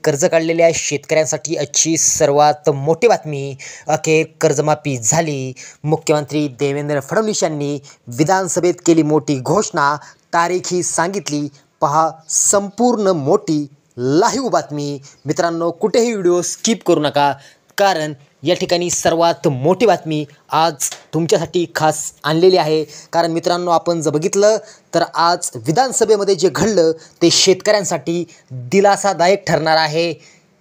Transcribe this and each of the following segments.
कर्ज काढलेल्या शेतकऱ्यांसाठी आजची सर्वात मोठी बातमी. अखेर कर्जमाफी झाली. मुख्यमंत्री देवेंद्र फडणवीस यांनी विधानसभेत केली मोठी घोषणा. तारीखही सांगितली. पहा संपूर्ण मोठी लाईव्ह बातमी. मित्रांनो, कुठेही व्हिडिओ स्किप करू नका, कारण या ठिकाणी सर्वात मोठी बातमी आज तुमच्यासाठी खास आणलेली आहे. कारण मित्रांनो, आपण जर बघितलं तर आज विधानसभेमध्ये जे घडलं ते शेतकऱ्यांसाठी दिलासादायक ठरणार आहे.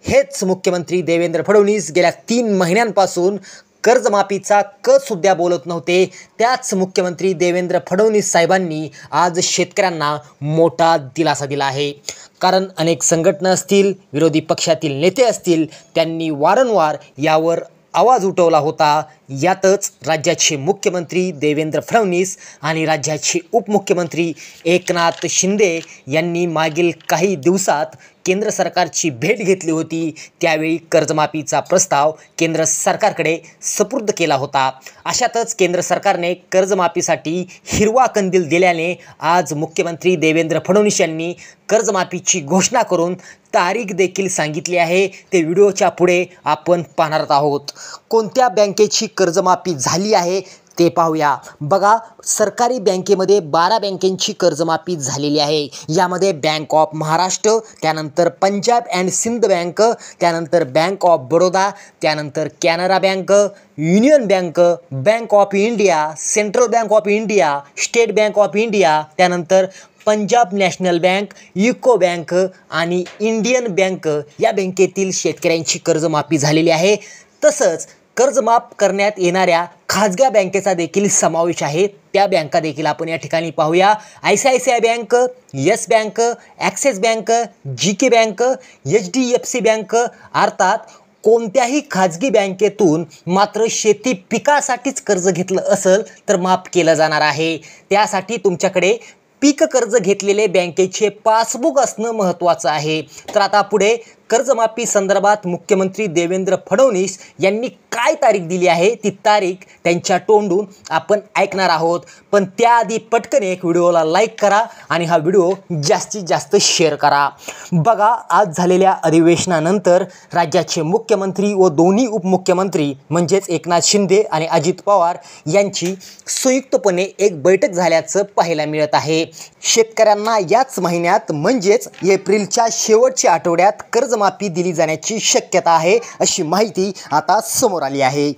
हेच मुख्यमंत्री देवेंद्र फडणवीस गेल्या 3 महिन्यांपासून कर्जमाफीचा सुद्धा बोलत नव्हते. त्याच मुख्यमंत्री देवेंद्र फडणवीस साहेबांनी आज शेतकऱ्यांना मोठा दिलासा दिला आहे. कारण अनेक संघटना असतील, विरोधी पक्षातील नेते असतील, त्यांनी वारंवार यावर आवाज उठवला होता. यातच राज्याचे मुख्यमंत्री देवेंद्र फडणवीस आणि राज्याचे उपमुख्यमंत्री एकनाथ शिंदे यांनी मागील काही दिवसात केंद्र सरकारची भेट घेतली होती. त्यावेळी कर्जमाफीचा प्रस्ताव केंद्र सरकारकडे सुपूर्द केला होता. अशातच केंद्र सरकारने कर्जमाफीसाठी हिरवा कंदील दिल्याने आज मुख्यमंत्री देवेंद्र फडणवीस यांनी कर्जमाफीची घोषणा करून तारीख देखील सांगितली आहे. ते व्हिडिओच्या पुढे आपण पाहणार आहोत. कोणत्या बँकेची कर्जमाफी झाली आहे ते पाहूया. बघा, सरकारी बँकेमध्ये 12 बँकेची कर्जमाफी झालेली आहे. यामध्ये बँक ऑफ महाराष्ट्र, त्यानंतर पंजाब अँड सिंध बँक, त्यानंतर बँक ऑफ बरोदा, त्यानंतर Canara bank, union bank, bank of India, central bank of India, state bank of India, त्यानंतर Punjab national bank, UCO bank आणि इंडियन बँक या बँकेतील शेतकऱ्यांची कर्जमाफी झालेली आहे. तसंच कर्जमाफ करण्यात येणाऱ्या खाजगी बँकेचा देखील समावेश आहे. त्या बँका देखील आपण या ठिकाणी पाहूया. ICICI bank, yes bank, axis bank, GK bank, HDFC bank. अर्थात कोणत्याही खाजगी बँकेतून मात्र शेती पिकासाठीच कर्ज घेतलं असेल तर माफ केलं जाणार आहे. त्यासाठी तुमच्याकडे पीक कर्ज घेतलेले बँकेचे पासबुक असणं महत्त्वाचं आहे. तर आता पुढे कर्जमाफी संदर्भात मुख्यमंत्री देवेंद्र फडणवीस यांनी काय तारीख दिली आहे, ती तारीख त्यांच्या तोंडून आपण ऐकणार आहोत. पण त्याआधी पटकन एक व्हिडिओला लाईक करा आणि हा व्हिडिओ जास्तीत जास्त शेअर करा. बघा, आज झालेल्या अधिवेशनानंतर राज्याचे मुख्यमंत्री व दोन्ही उपमुख्यमंत्री म्हणजेच एकनाथ शिंदे आणि अजित पवार यांची संयुक्तपणे एक बैठक झाल्याचं पाहायला मिळत आहे. शेतकऱ्यांना याच महिन्यात म्हणजेच एप्रिलच्या शेवटच्या आठवड्यात कर्जमाफी दिली जाण्याची शक्यता आहे, अशी माहिती आता समोर आली आहे.